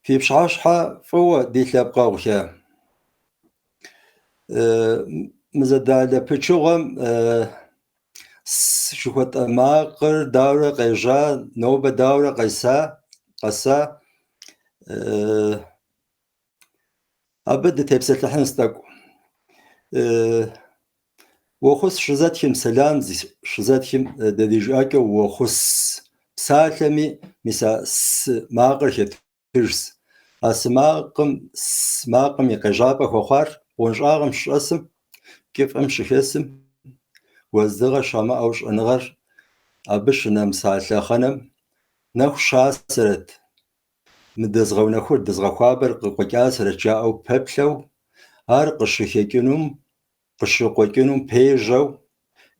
في بشعاشحة فهو ديت لابقى وشا مزدادة بتشوغم شوكت ماقر دورة قيجا نوبة دورة قسا أبدا تبسل لحن استقو وخص شزاتهم سلام شزاتهم دديجاكو وخص بسالمي مسا ماقر شترس اسماقم يقجابة وخار ونشاغم شاسم كيف امشي خسم وزدغ شاما اوش انغر ابش نمسال خنم نخ شاسرت مدزغو نخور دزغو خابر قوكاسرت جاءو ببلو هر قشخيكنوم قشقوكنوم بيجو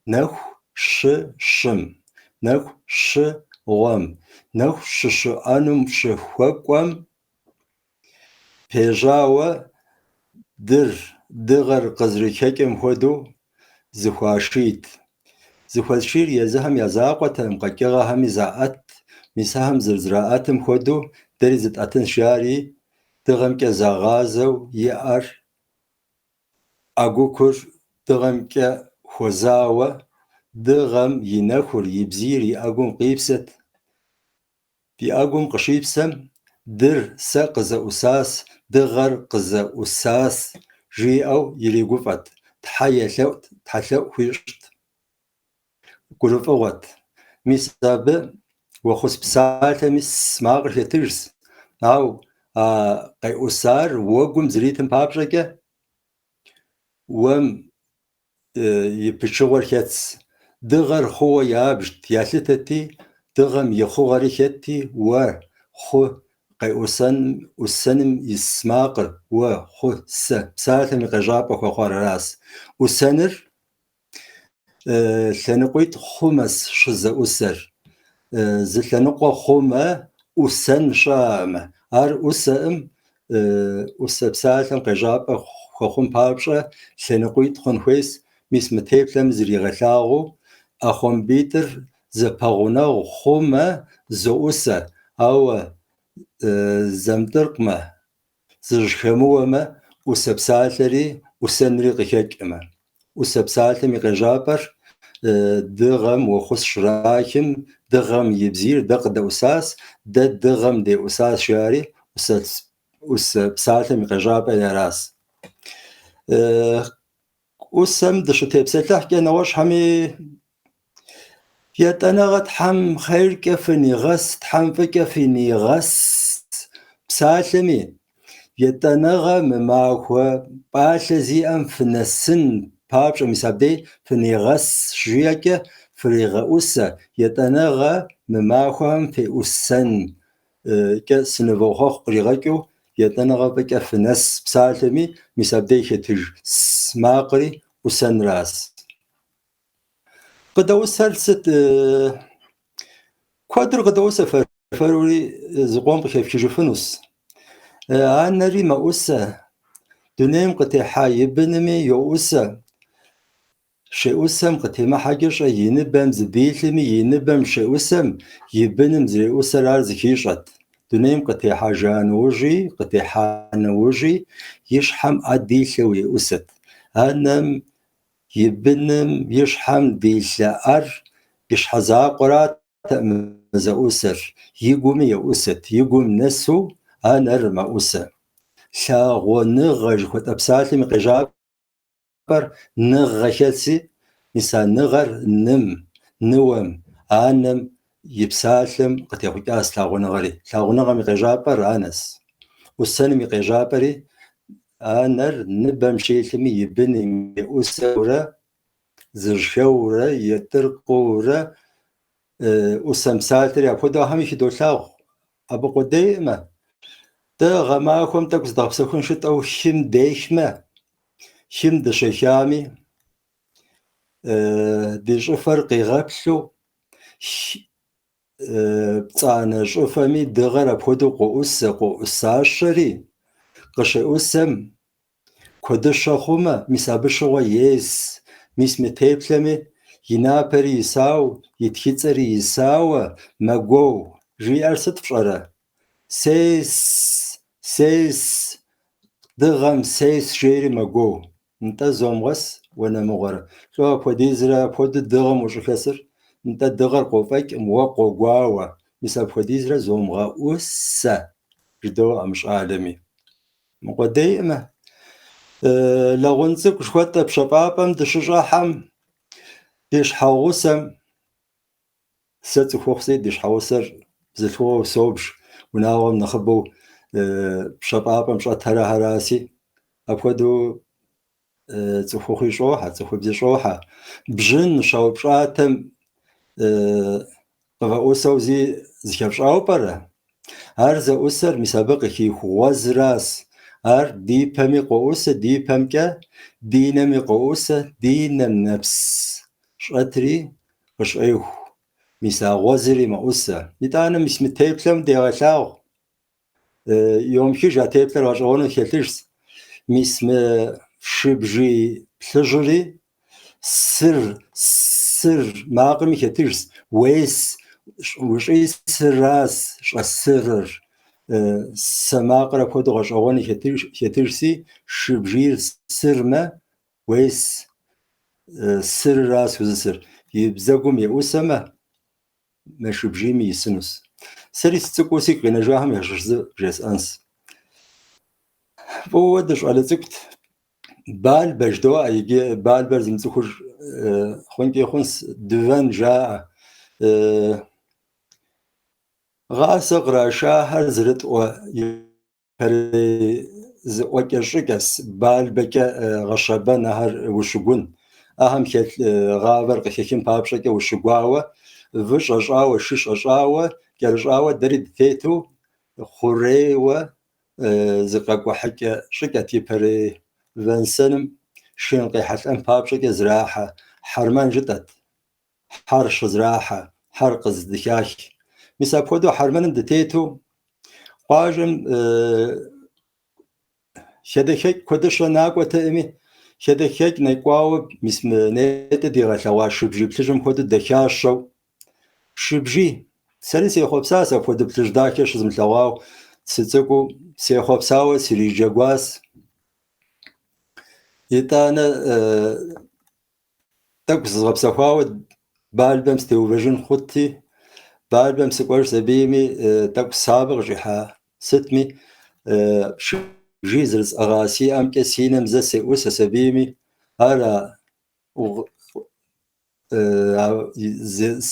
نخ شم نخ غم نخ انم شخوكوم بيجاوة دغر قزرككم خدو زخواشير يزهم يزاقوتهم قكيغهم يزاقت مساهم زرزراءتم خدو درزت اتن شاري دغم كزاغازو يأر أقوكر دغم كخوزاوة دغم ينخر يبزيري أقوم قيبست في أقوم قشيبسم در سقز أساس دغر قز أساس جي أو يليقفت تحلو خيشت قلوف أغت ميسابة وخص بسالة ميس ماغر يترس أو قي أسار وقم زريتم بابشكة وم يبشغر خيتس دغر خو يابشت يالتتي دغم يخو غريخيتي وخو قي أسنم يسماقر وخو بسالة ميقجابة وخوار راس أسنر ثنقويت خمس شزة أسر زثنقو خمة أسن شام أر أسم أسبسالم قجابة خم بابشة ثنقويت خنخويس ميس متيبلم زريغلاغو أخم بيتر زباغونا خمة زوسة أو زمدرقمة زرشخموما أسبسالري أسنري قيكما أسبسالم قجابر دغم وخص شراكم دغم يبزير دق دوساس دغم دي أساس شاري بسالتم قجابة يراس أسم دشتي بسلح كنواش حمي يتنغت حم خير كفني غس حم فكفني غس بسالمي يتنغم ماخو بالزي أنفن السن بابش مسابدي فنيغس شياكه فريغ أسا يتنغى مماخوهم في أسن كسنفوخوخ قريغاكو يتنغى بك فنس بسالمي مسابدي خطر سماقري أسن راس قدوس هلست كوادر قدوس فروري زقوم بخيف كجفنوس نري ما أسا دنيم قتي حايبنمي يو أسا شيء قتيمة حاجة ينبم زبيلمي ينبم شيء يبنم زي أسرار زكيشت دنيم قتي حاجة نوجي قتي حانوجي يشحم أديلوي أسد أنم يبنم يشحم ديلار يشحزا قرات مزا أسر يقوم يا أسد يقوم نسو أنا رما أسر شاغو نغج خد أبساتي مقجاب نغشلسي مثال نغر نوم آنم يبسالم قد يخوك لاغو نغري لاغو نغم قجابر آنس والسنم قجابري آنر نبم شيلمي يبني أسورة زرشورة يترقورة أسمسالتري أبودا همي شدو لاغو أبو قديمة دا غماكم تكس دابسكون شت أو شم ديشمة شم دشيشامي دي شفر قيغابشو بتاعنا شوفامي دغرا بودو قو أساشري قش أسم كدش خما مسابشوا يس مس متيبلمي ينابري يساو يتكيتري يساو ماغو جي أرسط فشرة سيس دغم سيس شيري مجو انت زومغس وانا مغرى شو فديزرا فود دغم وش كسر انت دغر قوفك موقو غواوا مثل فديزرا زومغا وسا جدو مش عالمي مقديمة لغنسك شوتا بشبابم دشجاحم ديش حوسم ست خوخسي ديش حوسر زلفو صوبش وناوم نخبو بشبابم شاترا هراسي أفودو تخوخي شوحة تخوبزي شوحة بجن شاو بشاتم قفاوسو زي زكبشاو برا هرزا أسر مسابقة كي خوازراس هر ديبامي قوسة ديبامكا دينامي قوسة دينام نفس شاتري وش أيوه مسا غوزري ما أسا يتانا مش متيبلم ديغشاو يوم كي جا تيبلر واشغونو كيلترس ميسم شبجي بلجري سر ماقمي كترس ويس وشي سراس شسرر سماقرا كودو غشغوني كترسي شبجير سرما ويس سر راس وزسر يبزاقم يوسما ما شبجيمي يسنس سري ستكوسي كنا جاهم يشرز جيس أنس بودش على زكت بال بجدوا يجي بال برزم تخرج خونكي خونس دوان جاء غاسق راشاهر زرت و وكشكس بال بك غشبا نهر وشجون أهم كت غابر قشكين بابشك وشجواوة فش أشاوة شش أشاوة كرجاوة دريد ثيتو خوريوة زقاق وحكة شكتي بري فانسنم شين قيحة أم بابشك زراحة حرمان جدت حرش زراحة حرق زدكاش مسا بودو حرمان دتيتو قاجم شدكك كدش ناقوة تأمي شدكك نيقواو مسم نيت ديغا شوا شبجي بتجم كود دكاشو شبجي سري سيخوب ساسا كود بتجداكش زم تلواو تسيتسكو سيخوب ساو سيري جاغواس يتانا تاكس زغبسخواو بالبم ستيوفيجن خوتي بالبم سكوار سبيمي تاكس سابق جيحا ستمي جيزرز أغاسي أم كسينم زسي أوسا سبيمي هلا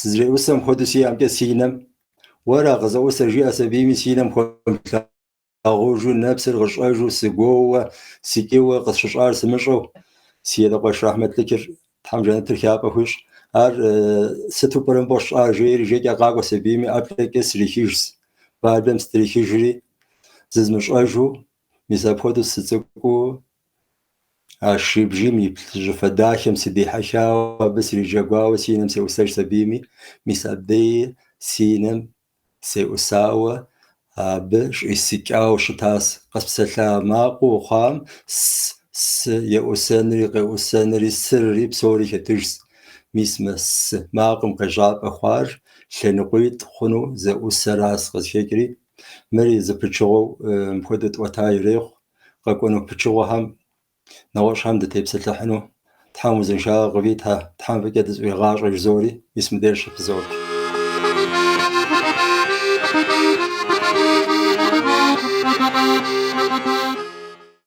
زري أوسم خدسي أم كسينم ورا غزا أوسا جي أسبيمي سينم خدسي أغوجو نفس الغشاجو سيقوة سيكيوة قصشار سمشو سيدا قش رحمة لكر تحم جانب تركيابا خوش هر ستو برن باش جيري جيكا قاقو سبيمي أبلك سريكيجز بعدم ستريكيجري زمش أجو مساب خدو ستسكو عشري بجيمي بتجفا داخم سيدي حشاوة بسري جاقواوة سينم سيوساج سبيمي مساب دي سينم سيوساوة بش يسيكاو شتاس قسبسلا ماقو خام يأوسانري قيوسانري سرري بسوري كترس ميسمس ماقم قجاب أخوار شنقويت خنو زي أسراس قزفكري مري زي بتشغو مخدت وطاي ريخ قاكونو بتشغو هم نواش هم دتيب سلحنو تحامو زنشا غبيتها تحام فكاد زوي غاش جزوري اسم ديرش بزوري